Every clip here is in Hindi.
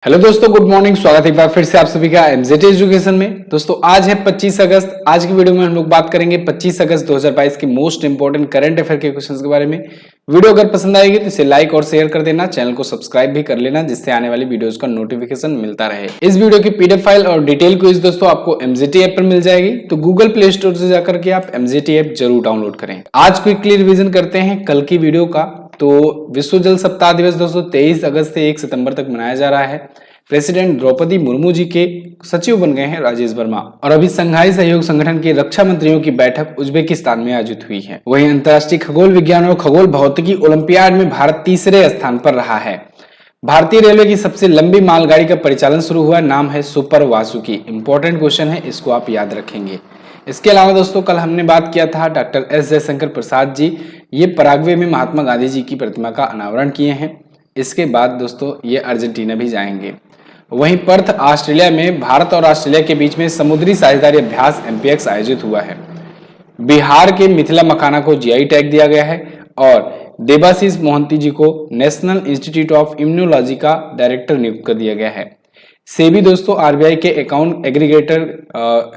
हेलो दोस्तों, गुड मॉर्निंग। स्वागत है एक बार फिर से आप सभी का एमजेटी एजुकेशन में। दोस्तों आज है 25 अगस्त। आज की वीडियो में हम लोग बात करेंगे 25 अगस्त 2022 के मोस्ट इंपोर्टेंट करंट अफेयर के क्वेश्चंस के बारे में। वीडियो अगर पसंद आएगी तो इसे लाइक और शेयर कर देना, चैनल को सब्सक्राइब भी कर लेना, जिससे आने वाली वीडियोस का नोटिफिकेशन मिलता रहे। इस वीडियो की पीडीएफ फाइल और डिटेल क्विज दोस्तों आपको एमजेटी ऐप पर मिल जाएगी, तो गूगल प्ले स्टोर से जाकर के आप एमजेटी ऐप जरूर डाउनलोड करें। आज क्विकली रिविजन करते हैं कल की वीडियो का। तो विश्व जल सप्ताह दिवस दोस्तों 23 अगस्त से 1 सितंबर तक मनाया जा रहा है। प्रेसिडेंट द्रौपदी मुर्मू जी के सचिव बन गए हैं राजेश वर्मा। और अभी संघाई सहयोग संगठन के रक्षा मंत्रियों की बैठक उज्बेकिस्तान में आयोजित हुई है। वहीं अंतर्राष्ट्रीय खगोल विज्ञान और खगोल भौतिकी ओलंपियाड में भारत तीसरे स्थान पर रहा है। भारतीय रेलवे की सबसे लंबी मालगाड़ी का परिचालन शुरू हुआ, नाम है सुपर वासुकी। इंपॉर्टेंट क्वेश्चन है, इसको आप याद रखेंगे। इसके अलावा दोस्तों कल हमने बात किया था डॉक्टर एस जयशंकर प्रसाद जी, ये पराग्वे में महात्मा गांधी जी की प्रतिमा का अनावरण किए हैं। इसके बाद दोस्तों ये अर्जेंटीना भी जाएंगे। वहीं पर्थ ऑस्ट्रेलिया में भारत और ऑस्ट्रेलिया के बीच में समुद्री साझेदारी अभ्यास एमपीएक्स आयोजित हुआ है। बिहार के मिथिला मखाना को जीआई टैग दिया गया है और देबाशीष मोहंती जी को नेशनल इंस्टीट्यूट ऑफ इम्यूनोलॉजी का डायरेक्टर नियुक्त कर दिया गया है। सेबी दोस्तों आरबीआई के अकाउंट एग्रीगेटर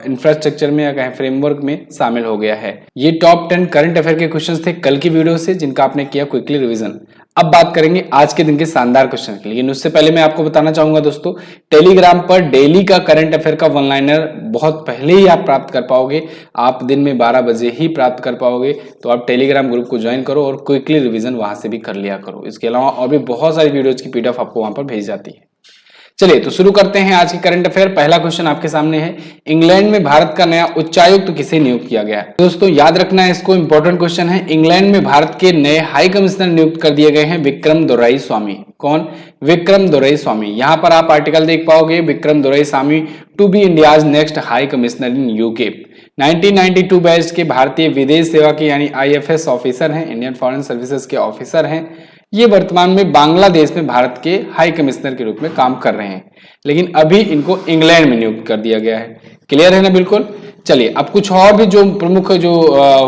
इंफ्रास्ट्रक्चर में या कहें फ्रेमवर्क में शामिल हो गया है। ये टॉप 10 करंट अफेयर के क्वेश्चंस थे कल की वीडियो से, जिनका आपने किया क्विकली रिवीजन। अब बात करेंगे आज के दिन के शानदार क्वेश्चन की। लेकिन उससे पहले मैं आपको बताना चाहूंगा दोस्तों, टेलीग्राम पर डेली का करंट अफेयर का वन लाइनर बहुत पहले ही आप प्राप्त कर पाओगे। आप दिन में 12 बजे ही प्राप्त कर पाओगे, तो आप टेलीग्राम ग्रुप को ज्वाइन करो और क्विकली रिवीजन वहां से भी कर लिया करो। इसके अलावा और भी बहुत सारी वीडियोज की पीडीएफ आपको वहां पर भेज जाती है। चलिए तो शुरू करते हैं आज की करंट अफेयर। पहला क्वेश्चन आपके सामने है, इंग्लैंड में भारत का नया उच्चायुक्त किसे नियुक्त किया गया है? दोस्तों याद रखना है इसको, इंपॉर्टेंट क्वेश्चन है। इंग्लैंड में भारत के नए हाई कमिश्नर नियुक्त कर दिए गए हैं विक्रम दोराई स्वामी। कौन? विक्रम दोराई स्वामी। यहां पर आप आर्टिकल देख पाओगे, Vikram Doraiswamy to be India's next high commissioner in UK. 1992 batch के भारतीय विदेश सेवा के यानी आईएफएस ऑफिसर हैं, इंडियन फॉरेन सर्विसेज के ऑफिसर हैं। ये वर्तमान में बांग्लादेश में भारत के हाई कमिश्नर के रूप में काम कर रहे हैं, लेकिन अभी इनको इंग्लैंड में नियुक्त कर दिया गया है। क्लियर है ना? बिल्कुल। चलिए अब कुछ और भी जो प्रमुख जो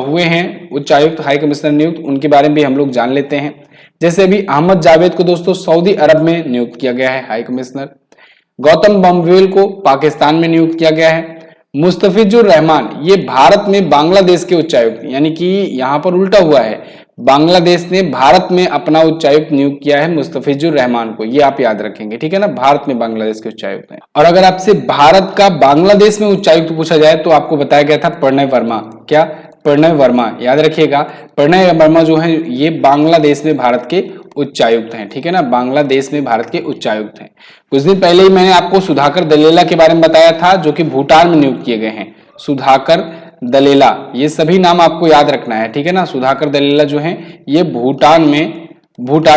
हुए हैं उच्चायुक्त हाई कमिश्नर नियुक्त, उनके बारे में भी हम लोग जान लेते हैं। जैसे अभी अहमद जावेद को दोस्तों सऊदी अरब में नियुक्त किया गया है हाई कमिश्नर। गौतम बम्बवेल को पाकिस्तान में नियुक्त किया गया है। मुस्तफिजुर रहमान ये भारत में बांग्लादेश के उच्चायुक्त, यानी कि यहां पर उल्टा हुआ है, बांग्लादेश ने भारत में अपना उच्चायुक्त नियुक्त किया है मुस्तफिजुर रहमान को। ये आप याद रखेंगे, ठीक है ना? भारत में बांग्लादेश के उच्चायुक्त हैं। और अगर आपसे भारत का बांग्लादेश में उच्चायुक्त पूछा जाए तो आपको बताया गया था प्रणय वर्मा। क्या? प्रणय वर्मा, याद रखिएगा। प्रणय वर्मा जो है ये बांग्लादेश में भारत के उच्चायुक्त हैं, ठीक है ना? बांग्लादेश में भारत के उच्चायुक्त हैं। कुछ दिन पहले ही मैंने आपको सुधाकर दलेला के बारे में बताया था, जो कि भूटान में नियुक्त किए गए हैं। सुधाकर दलेला, ये सभी नाम आपको याद रखना है, ठीक है ना? सुधाकर दलेला जो है ये भूटान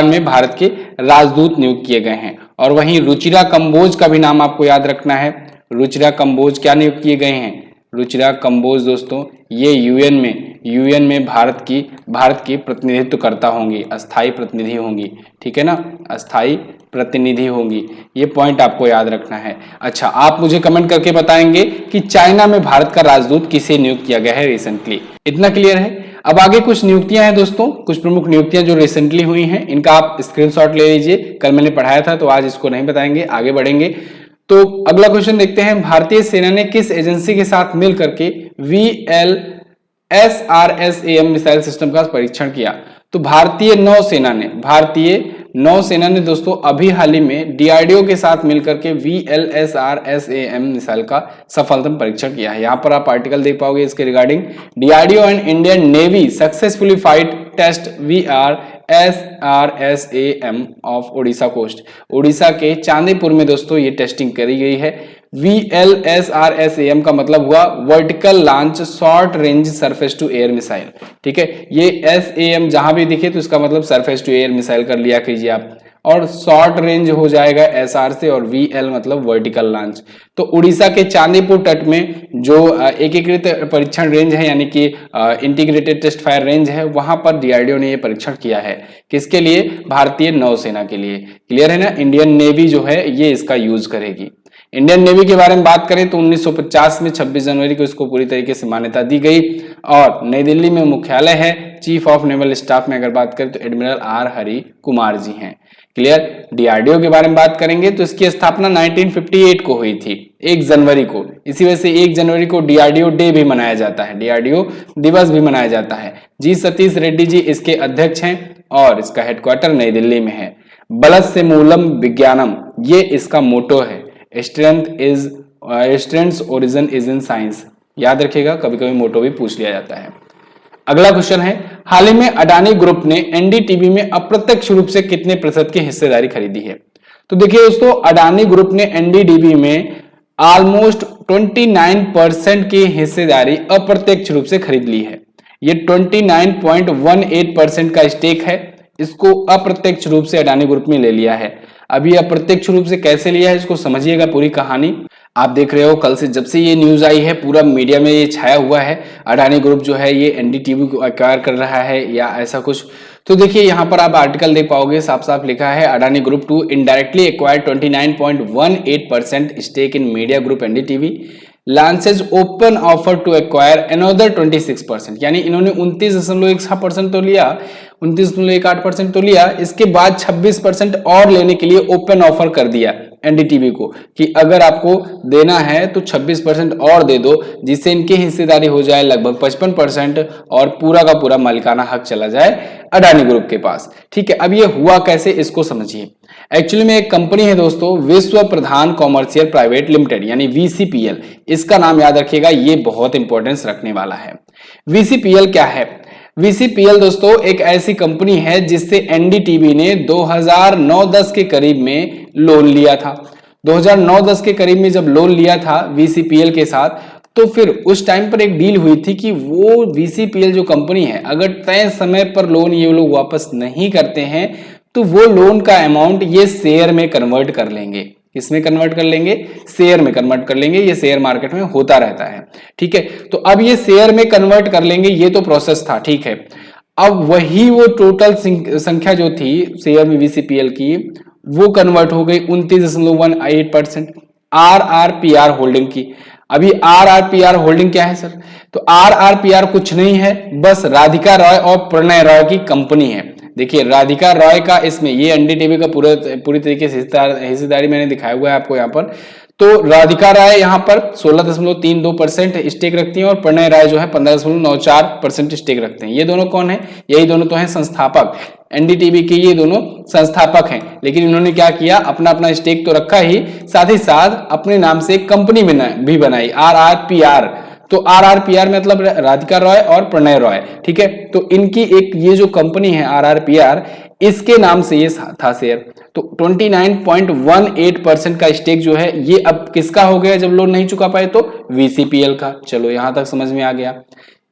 में भारत के राजदूत नियुक्त किए गए हैं। और वहीं रुचिरा कंबोज का भी नाम आपको याद रखना है। रुचिरा कंबोज क्या नियुक्त किए गए हैं? रुचिरा कंबोज दोस्तों ये यूएन में भारत की प्रतिनिधित्वकर्ता होंगी, अस्थाई प्रतिनिधि होंगी, ठीक है ना? अस्थाई प्रतिनिधि होंगी। ये पॉइंट आपको याद रखना है। अच्छा, आप मुझे कमेंट करके बताएंगे कि चाइना में भारत का राजदूत किसे नियुक्त किया गया है रिसेंटली। इतना क्लियर है? अब आगे कुछ नियुक्तियां हैं दोस्तों, कुछ प्रमुख नियुक्तियां जो रिसेंटली हुई हैं, इनका आप स्क्रीनशॉट ले लीजिए। कल मैंने पढ़ाया था तो आज इसको नहीं बताएंगे, आगे बढ़ेंगे। तो अगला क्वेश्चन देखते हैं, भारतीय सेना ने किस एजेंसी के साथ मिलकर के VLSRSAM मिसाइल सिस्टम का परीक्षण किया? तो भारतीय नौसेना ने दोस्तों अभी हाल ही में डीआरडीओ के साथ मिलकर के VLSRSAM मिसाइल का सफलतम परीक्षण किया है। यहां पर आप आर्टिकल देख पाओगे इसके regarding. DRDO and Indian navy successfully flight test VRSRSAM off Odisha coast. Odisha के चांदीपुर में दोस्तों ये टेस्टिंग करी गई है। VLSRSAM का मतलब हुआ vertical launch short range surface to air missile, ठीक है? ये SAM जहां भी दिखे तो इसका मतलब सरफेस टू एयर मिसाइल कर लिया कीजिए आप, और शॉर्ट रेंज हो जाएगा SR से, और VL मतलब वर्टिकल लॉन्च। तो उड़ीसा के चांदीपुर तट में जो एकीकृत परीक्षण रेंज है, यानी कि इंटीग्रेटेड टेस्ट फायर रेंज है, वहां पर डीआरडीओ ने ये परीक्षण किया है। किसके लिए? भारतीय नौसेना के लिए। क्लियर है ना? इंडियन नेवी जो है ये इसका यूज करेगी। इंडियन नेवी के बारे में बात करें तो 1950 में 26 जनवरी को इसको पूरी तरीके से मान्यता दी गई, और नई दिल्ली में मुख्यालय है। चीफ ऑफ नेवल स्टाफ में अगर बात करें तो एडमिरल आर हरि कुमार जी हैं। क्लियर। डीआरडीओ के बारे में बात करेंगे तो इसकी स्थापना 1958 को हुई थी, 1 जनवरी को। इसी वजह से 1 जनवरी को डीआरडीओ डे भी मनाया जाता है, डीआरडीओ दिवस भी मनाया जाता है। जी सतीश रेड्डी जी इसके अध्यक्ष हैं और इसका हेडक्वार्टर नई दिल्ली में है। बलस से मूलम विज्ञानम, ये इसका मोटो है। Strength origin is in science, याद रखिएगा, कभी कभी मोटो भी पूछ लिया जाता है। अगला क्वेश्चन है, हाल ही में अडानी ग्रुप ने एनडीटीवी में अप्रत्यक्ष रूप से कितने प्रतिशत की हिस्सेदारी खरीदी है? तो देखिए दोस्तों, अडानी ग्रुप ने एनडीटीवी में ऑलमोस्ट 29% की हिस्सेदारी अप्रत्यक्ष रूप से खरीद ली है। ये 29.18% का स्टेक है, इसको अप्रत्यक्ष रूप से अडानी ग्रुप में ले लिया है। अभी अप्रत्यक्ष रूप से कैसे लिया है इसको समझिएगा पूरी कहानी। आप देख रहे हो कल से जब से ये न्यूज आई है पूरा मीडिया में ये छाया हुआ है, अडानी ग्रुप जो है ये एनडीटीवी को एक्वायर कर रहा है या ऐसा कुछ। तो देखिए यहाँ पर आप आर्टिकल देख पाओगे, साफ साफ लिखा है Adani group to indirectly acquire 29.18% stake in media group NDTV, launches open offer to acquire another 26%, यानी इन्होंने 29.16% तो लिया, 29.18% तो लिया, इसके बाद 26% और लेने के लिए ओपन ऑफर कर दिया एनडीटीवी को कि अगर आपको देना है तो 26% और दे दो, जिससे इनकी हिस्सेदारी हो जाए लगभग 55% और पूरा का पूरा मालिकाना हक चला जाए अडानी ग्रुप के पास। ठीक है, अब ये हुआ कैसे इसको समझिए। एक्चुअली में एक कंपनी है दोस्तों, विश्व प्रधान कॉमर्शियल प्राइवेट लिमिटेड यानी वीसीपीएल, इसका नाम याद रखिएगा, ये बहुत इंपॉर्टेंस रखने वाला है। वीसीपीएल क्या है? वीसीपीएल दोस्तों एक ऐसी कंपनी है जिससे एनडीटीवी ने 2009-10 के करीब में लोन लिया था। 2009-10 के करीब में जब लोन लिया था वीसीपीएल के साथ, तो फिर उस टाइम पर एक डील हुई थी कि वो वीसीपीएल जो कंपनी है अगर तय समय पर लोन ये लोग वापस नहीं करते हैं तो वो लोन का अमाउंट ये शेयर में कन्वर्ट कर लेंगे। किसमें कन्वर्ट कर लेंगे? शेयर में कन्वर्ट कर लेंगे। ये शेयर मार्केट में होता रहता है। ठीक है, तो अब ये शेयर में कन्वर्ट कर लेंगे, ये तो प्रोसेस था। ठीक है, अब वही वो टोटल संख्या जो थी शेयर में वीसीपीएल की, वो कन्वर्ट हो गई 29.18% आरआरपीआर होल्डिंग की। अभी आरआरपीआर होल्डिंग क्या है सर? तो आरआरपीआर कुछ नहीं है, बस राधिका रॉय और प्रणय रॉय की कंपनी है। देखिए राधिका रॉय का इसमें ये एनडीटीवी का पूरी तरीके से हिस्सेदारी मैंने दिखाया हुआ है आपको यहाँ पर। तो राधिका राय यहाँ पर 16.32% स्टेक रखती हैं और प्रणय राय जो है 15.94% स्टेक रखते हैं। ये दोनों कौन है? यही दोनों तो हैं संस्थापक, एनडीटीवी के ये दोनों संस्थापक हैं। लेकिन इन्होंने क्या किया, अपना अपना स्टेक तो रखा ही, साथ ही साथ अपने नाम से एक कंपनी भी बनाई, आरआरपीआर। तो आरआरपीआर मतलब राधिका रॉय और प्रणय रॉय। ठीक है, तो इनकी एक ये जो कंपनी है आरआरपीआर, इसके नाम से ये था शेयर। तो 29.18% का स्टेक जो है ये अब किसका हो गया जब लोन नहीं चुका पाए? तो वीसीपीएल का। चलो यहां तक समझ में आ गया,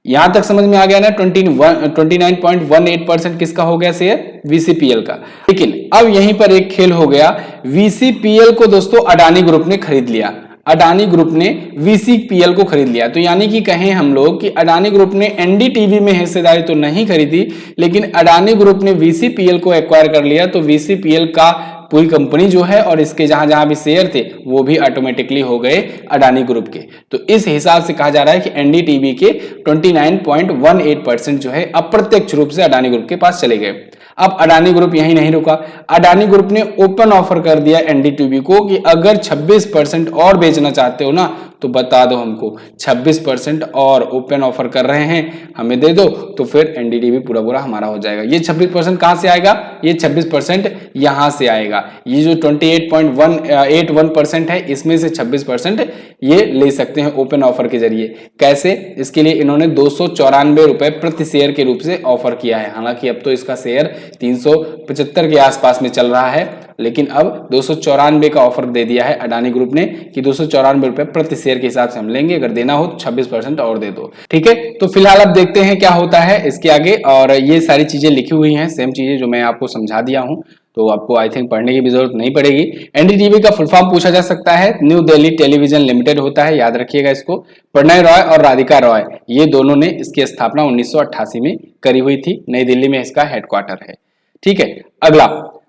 यहां तक समझ में आ गया ना। 29.18% किसका हो गया शेयर? वीसीपीएल का। लेकिन अब यहीं पर एक खेल हो गया, वीसीपीएल को दोस्तों अडानी ग्रुप ने खरीद लिया। अडानी ग्रुप ने वीसीपीएल को खरीद लिया। तो यानी कि कहें हम लोग कि अडानी ग्रुप ने एनडीटीवी में हिस्सेदारी तो नहीं खरीदी, लेकिन अडानी ग्रुप ने वीसीपीएल को एक्वायर कर लिया। तो वीसीपीएल का पूरी कंपनी जो है और इसके जहां जहां भी शेयर थे वो भी ऑटोमेटिकली हो गए अडानी ग्रुप के। तो इस हिसाब से कहा जा रहा है कि एनडीटीवी के 29.18% जो है अप्रत्यक्ष रूप से अडानी ग्रुप के पास चले गए। अब अडानी ग्रुप यहीं नहीं रुका, अडानी ग्रुप ने ओपन ऑफर कर दिया एनडीटीवी को कि अगर 26% और बेचना चाहते हो ना तो बता दो हमको, 26% और ओपन ऑफर कर रहे हैं, हमें दे दो, तो फिर एनडीटीवी पूरा पूरा हमारा हो जाएगा। ये 26% कहां से आएगा? ये 26% यहां से आएगा। ये जो 28.81% है इसमें से 26% ये ले सकते हैं ओपन ऑफर के जरिए। कैसे? इसके लिए इन्होंने 294 रुपए प्रति शेयर के रूप से ऑफर किया है। हालांकि अब तो इसका शेयर 375 के आसपास में चल रहा है, लेकिन अब 294 का ऑफर दे दिया है अडानी ग्रुप ने कि 294 रुपए प्रति शेयर के हिसाब से हम लेंगे, अगर देना हो तो 26% और दे दो। ठीक है, तो फिलहाल अब देखते हैं क्या होता है इसके आगे। और ये सारी चीजें लिखी हुई हैं, सेम चीजें जो मैं आपको समझा दिया हूं, तो आपको आई थिंक पढ़ने की भी जरूरत नहीं पड़ेगी। एनडीटीवी का फुल फॉर्म पूछा जा सकता है, न्यू दिल्ली टेलीविजन लिमिटेड होता है, याद रखिएगा इसको। प्रणय रॉय और राधिका रॉय ये दोनों ने इसकी स्थापना 1988 में करी हुई थी, नई दिल्ली में इसका हेडक्वार्टर है। ठीक है, अगला,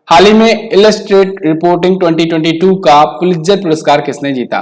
हाल ही में इलस्ट्रेट रिपोर्टिंग 2022 का पुलित्जर पुरस्कार किसने जीता?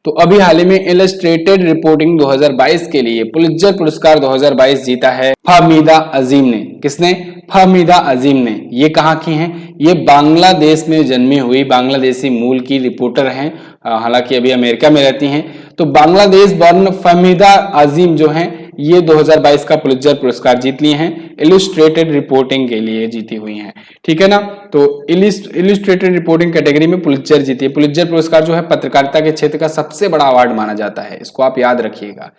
तो तो अभी हाल ही में इलस्ट्रेटेड रिपोर्टिंग 2022 के लिए पुलित्जर पुरस्कार 2022 जीता है फहमीदा अजीम ने। किसने? फहमीदा अजीम ने। ये कहाँ की हैं? ये बांग्लादेश में जन्मी हुई बांग्लादेशी मूल की रिपोर्टर हैं, हालांकि अभी अमेरिका में रहती हैं। तो बांग्लादेश बॉर्न फहमीदा अजीम जो हैं ये 2022 का पुलित्जर पुरस्कार जीत लिए हैं, इलस्ट्रेटेड रिपोर्टिंग के लिए जीती हुई हैं। ठीक है ना? तो इलस्ट्रेटेड रिपोर्टिंग कैटेगरी में पुलित्जर जीती है। पुलित्जर पुरस्कार जो है पत्रकारिता के क्षेत्र का सबसे बड़ा अवार्ड माना जाता है, इसको आप याद रखिएगा।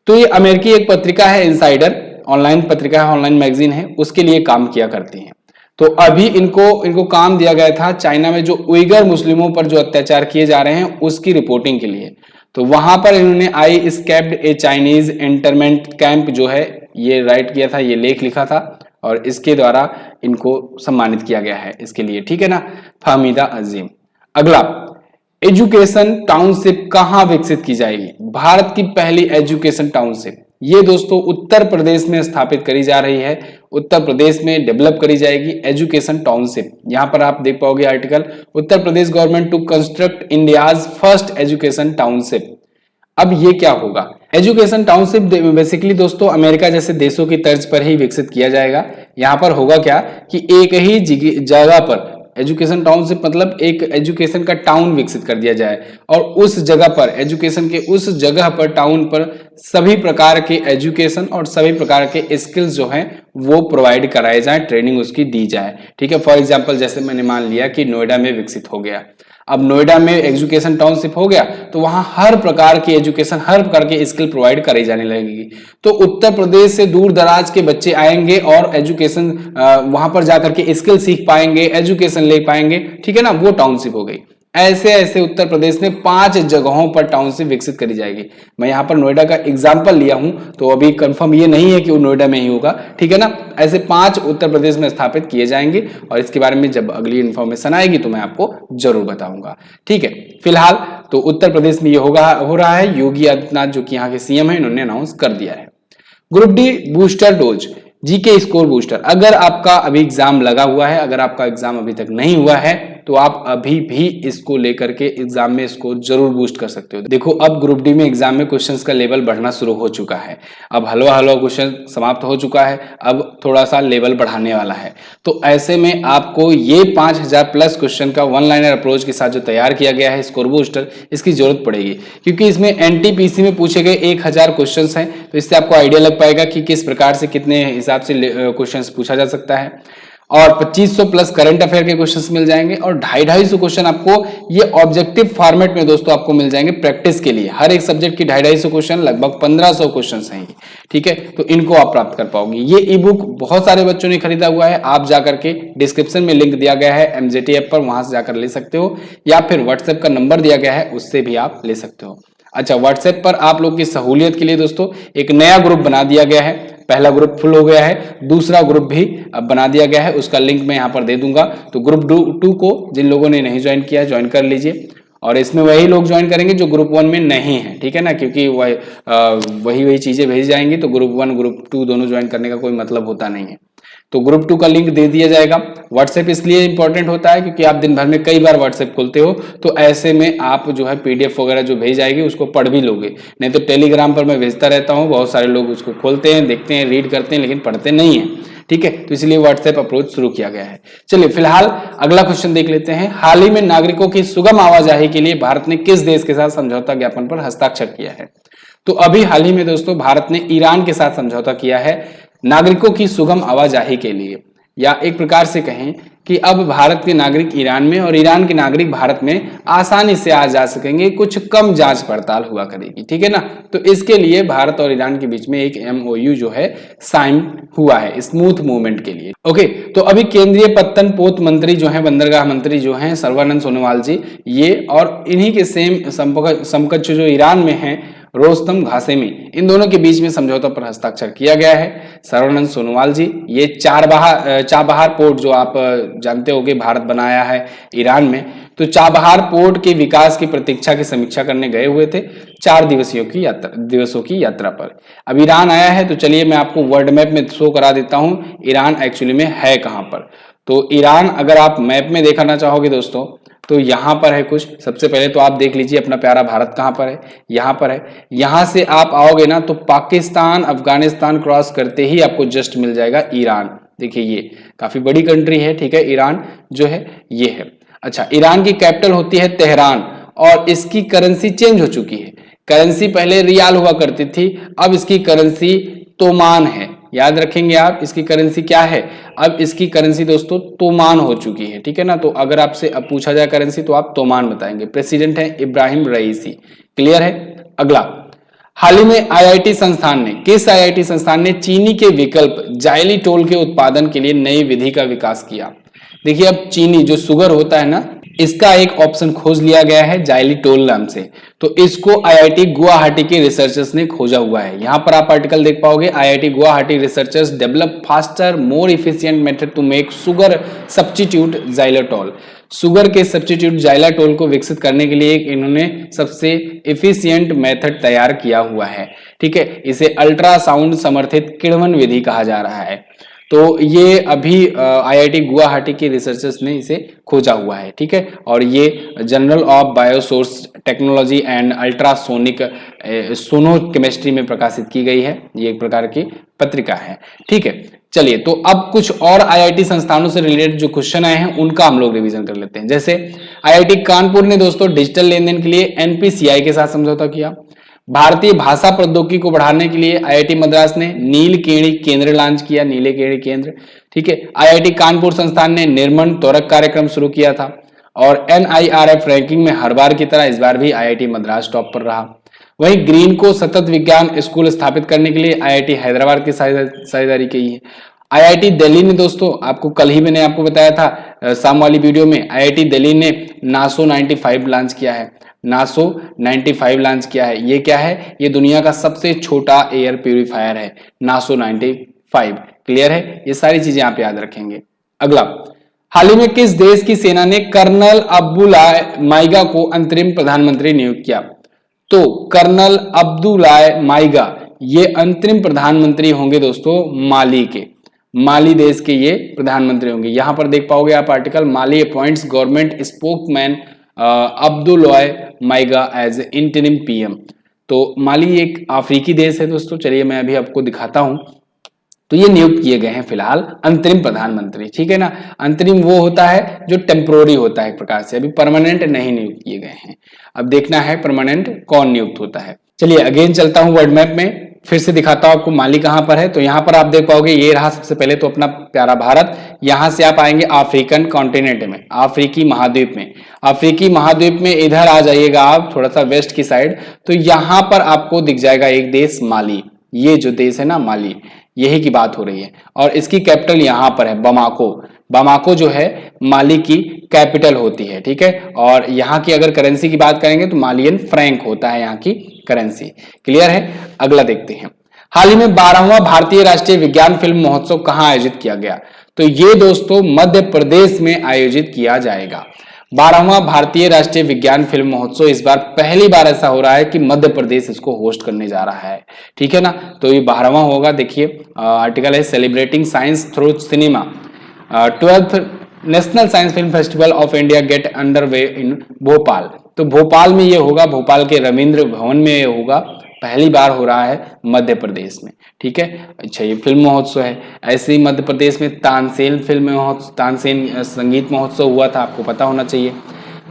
तो ये अमेरिकी एक पत्रिका है, इनसाइडर ऑनलाइन पत्रिका है, ऑनलाइन मैगजीन है, उसके लिए काम किया करती हैं। तो अभी इनको काम दिया गया था चाइना में जो उइगर मुस्लिमों पर जो अत्याचार किए जा रहे हैं उसकी रिपोर्टिंग के लिए। तो वहां पर इन्होंने आई एस्केप्ड ए चाइनीज इंटरमेंट कैंप जो है ये राइट किया था, ये लेख लिखा था और इसके द्वारा इनको सम्मानित किया गया है इसके लिए। ठीक है ना? फहमीदा अजीम। अगला, एजुकेशन टाउनशिप कहां विकसित की जाएगी? भारत की पहली एजुकेशन टाउनशिप ये दोस्तों उत्तर प्रदेश में स्थापित करी जा रही है। उत्तर प्रदेश में डेवलप करी जाएगी एजुकेशन टाउनशिप। यहां पर आप देख पाओगे article, Uttar Pradesh government to construct India's first education township. अब ये क्या होगा? एजुकेशन टाउनशिप बेसिकली दोस्तों अमेरिका जैसे देशों की तर्ज पर ही विकसित किया जाएगा। यहां पर होगा क्या कि एक ही जगह पर एजुकेशन टाउनशिप मतलब एक एजुकेशन का टाउन विकसित कर दिया जाए और उस जगह पर एजुकेशन के उस जगह पर टाउन पर सभी प्रकार के एजुकेशन और सभी प्रकार के स्किल्स जो हैं वो प्रोवाइड कराए जाए, ट्रेनिंग उसकी दी जाए। ठीक है? फॉर एग्जांपल जैसे मैंने मान लिया कि नोएडा में विकसित हो गया, अब नोएडा में एजुकेशन टाउनशिप हो गया तो वहां हर प्रकार की एजुकेशन, हर प्रकार की स्किल प्रोवाइड कराई जाने लगेगी। तो उत्तर प्रदेश से दूर दराज के बच्चे आएंगे और एजुकेशन वहां पर जाकर के स्किल सीख पाएंगे, एजुकेशन ले पाएंगे। ठीक है ना? वो टाउनशिप हो गई। ऐसे ऐसे उत्तर प्रदेश में 5 जगहों पर टाउनशिप विकसित करी जाएगी। मैं यहाँ पर नोएडा का एग्जाम्पल लिया हूं तो अभी कंफर्म ये नहीं है कि वो नोएडा में ही होगा। ठीक है ना? ऐसे 5 उत्तर प्रदेश में स्थापित किए जाएंगे और इसके बारे में जब अगली इंफॉर्मेशन आएगी तो मैं आपको जरूर बताऊंगा। ठीक है? फिलहाल तो उत्तर प्रदेश में ये हो रहा है। योगी आदित्यनाथ जो कि यहाँ के सीएम है, इन्होंने अनाउंस कर दिया है। Group D booster dose, GK score booster. अगर आपका अभी एग्जाम लगा हुआ है, अगर आपका एग्जाम अभी तक नहीं हुआ है तो आप अभी भी इसको लेकर के एग्जाम में स्कोर जरूर बूस्ट कर सकते हो। देखो अब ग्रुप डी में एग्जाम में क्वेश्चंस का लेवल बढ़ना शुरू हो चुका है। अब हलवा हलवा क्वेश्चन समाप्त हो चुका है, अब थोड़ा सा लेवल बढ़ाने वाला है। तो ऐसे में आपको ये 5000 प्लस क्वेश्चन का वन लाइनर अप्रोच के साथ जो तैयार किया गया है स्कोर बूस्टर, इसकी जरूरत पड़ेगी क्योंकि इसमें एनटीपीसी में पूछे गए 1000 क्वेश्चन हैं। तो इससे आपको आइडिया लग पाएगा कि किस प्रकार से कितने हिसाब से क्वेश्चन पूछा जा सकता है। और 2500 प्लस करंट अफेयर के क्वेश्चंस मिल जाएंगे और 250 क्वेश्चन आपको ये ऑब्जेक्टिव फॉर्मेट में दोस्तों आपको मिल जाएंगे प्रैक्टिस के लिए। हर एक सब्जेक्ट की 250 क्वेश्चन, लगभग 1500 क्वेश्चंस हैं। ठीक है? तो इनको आप प्राप्त कर पाओगे। ये ई बुक बहुत सारे बच्चों ने खरीदा हुआ है। आप जाकर के डिस्क्रिप्शन में लिंक दिया गया है एमजेटी ऐप पर, वहां से जाकर ले सकते हो या फिर व्हाट्सएप का नंबर दिया गया है उससे भी आप ले सकते हो। अच्छा, व्हाट्सएप पर आप लोग की सहूलियत के लिए दोस्तों एक नया ग्रुप बना दिया गया है। पहला ग्रुप फुल हो गया है, दूसरा ग्रुप भी अब बना दिया गया है, उसका लिंक मैं यहाँ पर दे दूंगा। तो ग्रुप 2 को जिन लोगों ने नहीं ज्वाइन किया ज्वाइन कर लीजिए और इसमें वही लोग ज्वाइन करेंगे जो ग्रुप 1 में नहीं है। ठीक है ना? क्योंकि वही चीजें भेजी जाएंगी तो ग्रुप 1 ग्रुप 2 दोनों ज्वाइन करने का कोई मतलब होता नहीं है। तो ग्रुप 2 का लिंक दे दिया जाएगा। व्हाट्सएप इसलिए इंपॉर्टेंट होता है क्योंकि आप दिन भर में कई बार व्हाट्सएप खोलते हो, तो ऐसे में आप जो है पीडीएफ वगैरह जो भेज जाएगी उसको पढ़ भी लोगे। नहीं तो टेलीग्राम पर मैं भेजता रहता हूँ, बहुत सारे लोग उसको खोलते हैं, देखते हैं, रीड करते हैं लेकिन पढ़ते नहीं है। ठीक है? तो इसलिए व्हाट्सएप अप्रोच शुरू किया गया है। चलिए फिलहाल अगला क्वेश्चन देख लेते हैं। हाल ही में नागरिकों की सुगम आवाजाही के लिए भारत ने किस देश के साथ समझौता ज्ञापन पर हस्ताक्षर किया है? तो अभी हाल ही में दोस्तों भारत ने ईरान के साथ समझौता किया है नागरिकों की सुगम आवाजाही के लिए, या एक प्रकार से कहें कि अब भारत के नागरिक ईरान में और ईरान के नागरिक भारत में आसानी से आ जा सकेंगे, कुछ कम जांच पड़ताल हुआ करेगी। ठीक है ना? तो इसके लिए भारत और ईरान के बीच में एक MOU जो है साइन हुआ है स्मूथ मूवमेंट के लिए। ओके, तो अभी केंद्रीय पत्तन पोत मंत्री जो है, बंदरगाह मंत्री जो हैं सर्बानंद सोनोवाल जी, ये और इन्हीं के सेम समकक्ष जो ईरान में है रोस्तम घासेमी, इन दोनों के बीच में समझौता पर हस्ताक्षर किया गया है। सर्बानंद सोनोवाल जी ये चाबहार पोर्ट जो आप जानते होंगे भारत बनाया है ईरान में, तो चाबहार पोर्ट के विकास की प्रतीक्षा की समीक्षा करने गए हुए थे 4 दिवसों की यात्रा पर। अब ईरान आया है तो चलिए मैं आपको वर्ल्ड मैप में शो करा देता हूं ईरान एक्चुअली में है कहां पर। तो ईरान अगर आप मैप में देखना चाहोगे दोस्तों तो यहां पर है कुछ। सबसे पहले तो आप देख लीजिए अपना प्यारा भारत कहां पर है, यहां पर है। यहां से आप आओगे ना तो पाकिस्तान अफगानिस्तान क्रॉस करते ही आपको जस्ट मिल जाएगा ईरान। देखिए ये काफी बड़ी कंट्री है, ठीक है, ईरान जो है ये है। अच्छा, ईरान की कैपिटल होती है तेहरान और इसकी करेंसी चेंज हो चुकी है। करेंसी पहले रियाल हुआ करती थी, अब इसकी करेंसी तोमान है। याद रखेंगे आप, इसकी करेंसी क्या है, अब इसकी करेंसी दोस्तों तोमान हो चुकी है, ठीक है ना। तो अगर आपसे अब पूछा जाए करेंसी तो आप तोमान बताएंगे। प्रेसिडेंट है इब्राहिम रईसी। क्लियर है। अगला, हाल ही में आईआईटी संस्थान ने, किस आईआईटी संस्थान ने चीनी के विकल्प जाइलिटोल के उत्पादन के लिए नई विधि का विकास किया। देखिए अब चीनी जो शुगर होता है ना, इसका एक ऑप्शन खोज लिया गया है जाइलिटोल नाम से। तो इसको आईआईटी गुवाहाटी के रिसर्चर्स ने खोजा हुआ है। यहां पर आप आर्टिकल देख पाओगे, IIT Guwahati researchers develop faster more efficient method to make sugar substitute xylitol. Sugar के सब्स्टिट्यूट जाइलिटोल को विकसित करने के लिए इन्होंने सबसे इफिशिएंट मेथड तैयार किया हुआ है, ठीक है। इसे अल्ट्रासाउंड समर्थित किण्वन विधि कहा जा रहा है। तो ये अभी आईआईटी गुवाहाटी के रिसर्चर्स ने इसे खोजा हुआ है, ठीक है। और ये journal of biosource technology and ultrasonic sonochemistry में प्रकाशित की गई है। ये एक प्रकार की पत्रिका है, ठीक है। चलिए, तो अब कुछ और आईआईटी संस्थानों से रिलेटेड जो क्वेश्चन आए हैं उनका हम लोग रिवीजन कर लेते हैं। जैसे आईआईटी कानपुर ने दोस्तों डिजिटल लेन देन के लिए एनपीसीआई के साथ समझौता किया। भारतीय भाषा प्रौद्योगिकी को बढ़ाने के लिए आईआईटी मद्रास ने नीलकेणी केंद्र लॉन्च किया, नीलकेणी केंद्र, ठीक है। आईआईटी कानपुर संस्थान ने निर्मल त्वरक कार्यक्रम शुरू किया था। और एनआईआरएफ रैंकिंग में हर बार की तरह इस बार भी आईआईटी मद्रास टॉप पर रहा। वहीं ग्रीन को सतत विज्ञान स्कूल स्थापित करने के लिए आईआईटी हैदराबाद की साझेदारी की है। आईआईटी दिल्ली ने दोस्तों, आपको कल ही मैंने आपको बताया था शाम वाली वीडियो में, आईआईटी दिल्ली ने नासो 95 लॉन्च किया है। नासो 95 लॉन्च किया है। ये क्या है, ये दुनिया का सबसे छोटा एयर प्यूरिफायर है, नासो 95। क्लियर है, ये सारी चीजें आप याद रखेंगे। अगला, हाल ही में किस देश की सेना ने कर्नल अब्दुल्लाह माइगा को अंतरिम प्रधानमंत्री नियुक्त किया। तो कर्नल अब्दुल्लाह माइगा ये अंतरिम प्रधानमंत्री होंगे दोस्तों माली के, माली देश के ये प्रधानमंत्री होंगे। यहां पर देख पाओगे आप article, Mali appoints government spokesman Abdullah Maiga as interim PM. तो माली एक अफ्रीकी देश है दोस्तों। चलिए मैं अभी आपको दिखाता हूं। तो ये नियुक्त किए गए हैं फिलहाल अंतरिम प्रधानमंत्री, ठीक है ना। अंतरिम वो होता है जो टेम्पोररी होता है एक प्रकार से, अभी परमानेंट नहीं नियुक्त किए गए हैं। अब देखना है परमानेंट कौन नियुक्त होता है। चलिए अगेन चलता हूं वर्ल्ड मैप में, फिर से दिखाता हूं आपको माली कहां पर है। तो यहां पर आप देख पाओगे, ये रहा सबसे पहले तो अपना प्यारा भारत। यहां से आप आएंगे अफ्रीकन कॉन्टिनेंट में, अफ्रीकी महाद्वीप में। अफ्रीकी महाद्वीप में इधर आ जाइएगा आप थोड़ा सा वेस्ट की साइड, तो यहां पर आपको दिख जाएगा एक देश माली। ये जो देश है ना माली, यही की बात हो रही है। और इसकी कैपिटल यहां पर है बमाको। बमाको जो है माली की कैपिटल होती है, ठीक है। और यहाँ की अगर करेंसी की बात करेंगे तो मालियन फ्रैंक होता है यहाँ की करेंसी। क्लियर है। अगला देखते हैं, हाल ही में 12वां भारतीय राष्ट्रीय विज्ञान फिल्म महोत्सव कहाँ आयोजित किया गया। तो ये दोस्तों मध्य प्रदेश में आयोजित किया जाएगा। 12वां भारतीय राष्ट्रीय विज्ञान फिल्म महोत्सव इस बार पहली बार ऐसा हो रहा है कि मध्य प्रदेश इसको होस्ट करने जा रहा है, ठीक है ना। तो ये 12वां होगा। देखिए आर्टिकल है celebrating science through cinema, 12th national science film festival of India get under way in Bhopal. तो भोपाल में ये होगा, भोपाल के रविंद्र भवन में ये होगा। पहली बार हो रहा है मध्य प्रदेश में, ठीक है। अच्छा ये फिल्म महोत्सव है। ऐसे ही मध्य प्रदेश में तानसेन फिल्म महोत्सव, तानसेन संगीत महोत्सव हुआ था, आपको पता होना चाहिए।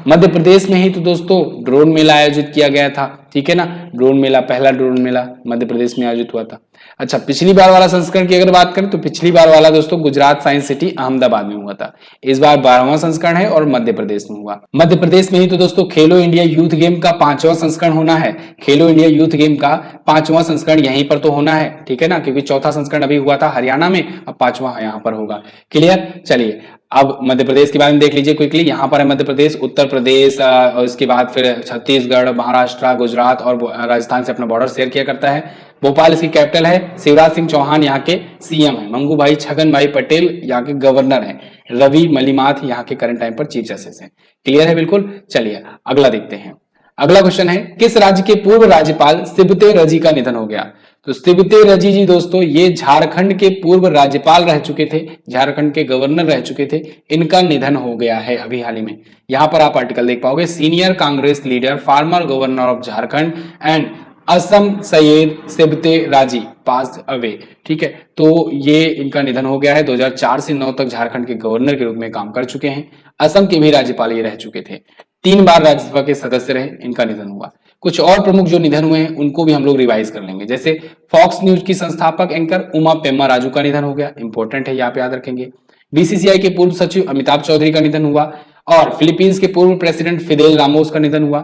मध्य प्रदेश में ही तो दोस्तों ड्रोन मेला आयोजित किया गया था, ठीक है ना। ड्रोन मेला, पहला ड्रोन मेला मध्य प्रदेश में आयोजित हुआ था। अच्छा पिछली बार वाला संस्करण की अगर बात करें तो पिछली बार वाला दोस्तों गुजरात साइंस सिटी अहमदाबाद में हुआ था। इस बार 12वां संस्करण है और मध्य प्रदेश में हुआ। मध्य प्रदेश में ही तो दोस्तों खेलो इंडिया यूथ गेम का 5वां संस्करण होना है। खेलो इंडिया यूथ गेम का 5वां संस्करण यहीं पर तो होना है, ठीक है ना, क्योंकि चौथा संस्करण अभी हुआ था हरियाणा में, अब 5वां यहाँ पर होगा। क्लियर। चलिए अब मध्य प्रदेश के बारे में देख लीजिए क्विकली। यहाँ पर है मध्य प्रदेश, उत्तर प्रदेश और इसके बाद फिर छत्तीसगढ़, महाराष्ट्र, गुजरात और राजस्थान से अपना बॉर्डर शेयर किया करता है। भोपाल इसकी कैपिटल है। शिवराज सिंह चौहान यहाँ के सीएम है। मंगू भाई छगन भाई पटेल यहाँ के गवर्नर हैं। रवि मलिमाथ यहाँ के करंट टाइम पर चीफ जस्टिस हैं। क्लियर है बिल्कुल। चलिए अगला देखते हैं। अगला क्वेश्चन है, किस राज्य के पूर्व राज्यपाल सिबते रजी का निधन हो गया। तो सिबते रजी जी दोस्तों ये झारखंड के पूर्व राज्यपाल रह चुके थे, झारखंड के गवर्नर रह चुके थे, इनका निधन हो गया है अभी हाल ही में। यहां पर आप आर्टिकल देख पाओगे, senior Congress leader former governor of Jharkhand and Assam Syed Sibtey Razi pass away. ठीक है, तो ये इनका निधन हो गया है। 2004 से 9 तक झारखंड के गवर्नर के रूप में काम कर चुके हैं। असम के भी राज्यपाल ये रह चुके थे, 3 बार राज्यसभा के सदस्य रहे, इनका निधन हुआ। कुछ और प्रमुख जो निधन हुए हैं उनको भी हम लोग रिवाइज कर लेंगे। जैसे फॉक्स न्यूज की संस्थापक एंकर उमा पेम्मा राजू का निधन हो गया, इंपॉर्टेंट है, यहाँ पे याद रखेंगे। बीसीसीआई के पूर्व सचिव अमिताभ चौधरी का निधन हुआ और फिलीपींस के पूर्व प्रेसिडेंट फिदेल रामोस का निधन हुआ।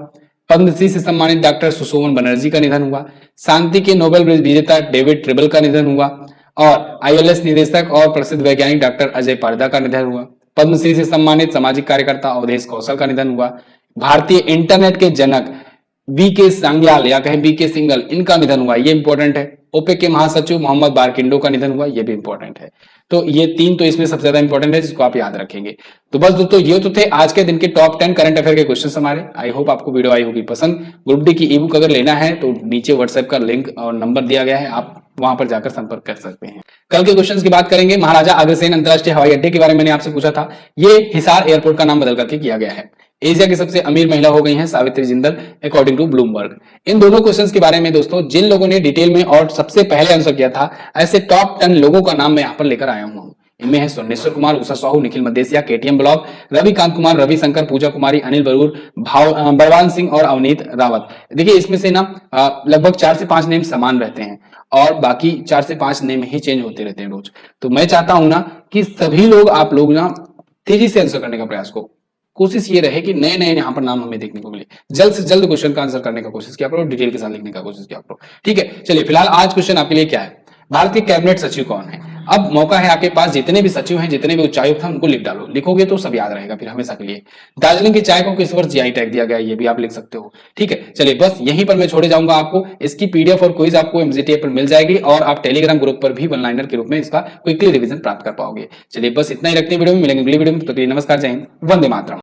पद्मश्री से सम्मानित डॉक्टर सुशोभन बनर्जी का निधन हुआ। शांति के नोबेल विजेता डेविड ट्रिबल का निधन हुआ और आईएलएस निदेशक और प्रसिद्ध वैज्ञानिक डॉक्टर अजय पारदा का निधन हुआ। पद्मश्री से सम्मानित सामाजिक कार्यकर्ता अवधेश कौशल का निधन हुआ। भारतीय इंटरनेट के जनक वी के सांग्याल या कहें वी के सिंगल, इनका निधन हुआ, ये इंपॉर्टेंट है। ओपेक के महासचिव मोहम्मद बारकिंडो का निधन हुआ, ये भी इंपॉर्टेंट है। तो ये 3 तो इसमें सबसे ज्यादा इंपॉर्टेंट है जिसको आप याद रखेंगे। तो बस दोस्तों ये तो थे आज के दिन के टॉप 10 करंट अफेयर के क्वेश्चन हमारे। आई होप आपको वीडियो आई होगी पसंद। ग्रुप डी की ई बुक अगर लेना है तो नीचे व्हाट्सएप का लिंक और नंबर दिया गया है, आप वहां पर जाकर संपर्क कर सकते हैं। कल के क्वेश्चंस की बात करेंगे। महाराजा अग्रसेन अंतरराष्ट्रीय हवाई अड्डे के बारे में मैंने आपसे पूछा था, ये हिसार एयरपोर्ट का नाम बदल करके किया गया है। एशिया की सबसे अमीर महिला हो गई हैं Savitri Jindal according to Bloomberg. इन दोनों क्वेश्चंस के बारे में दोस्तों जिन लोगों ने डिटेल में और सबसे पहले आंसर किया था, ऐसे टॉप 10 लोगों का नाम मैं यहाँ पर लेकर आया हूँ। इनमें है सोनेश्वर कुमार, उषा साहू, निखिल मदेसिया, केटीएम ब्लॉग, रविकांत कुमार, रविशंकर, पूजा कुमारी, अनिल बरूर, बलवान सिंह और अवनीत रावत। देखिए इसमें से ना लगभग 4 से 5 नेम समान रहते हैं और बाकी 4 से 5 नेम ही चेंज होते रहते हैं रोज। तो मैं चाहता हूं ना कि सभी लोग आप लोग ना तेजी से आंसर करने का प्रयास करो। कोशिश ये रहे कि नए नए यहाँ पर नाम हमें देखने को मिले। जल्द से जल्द क्वेश्चन का आंसर करने का कोशिश किया करो, डिटेल के साथ लिखने का कोशिश किया करो। ठीक है, चलिए फिलहाल आज क्वेश्चन आपके लिए क्या है, भारत के कैबिनेट सचिव कौन है? अब मौका है आपके पास, जितने भी सचिव हैं, जितने भी उच्चायुक्त हैं, उनको लिख डालो। लिखोगे तो सब याद रहेगा फिर हमेशा के लिए। दार्जिलिंग की चाय को किस वर्ष जीआई टैग दिया गया, ये भी आप लिख सकते हो। ठीक है, चलिए बस यहीं पर मैं छोड़े जाऊंगा आपको। इसकी पीडीएफ और क्विज आपको एमजीटी पर मिल जाएगी और आप टेलीग्राम ग्रुप पर भी वन लाइनर के रूप में इसका क्विकली रिवीजन प्राप्त कर पाओगे। चलिए बस इतना ही रखते हैं, वीडियो में मिलेंगे अगली वीडियो में। तो नमस्कार, जय हिंद, वंदे मातरम।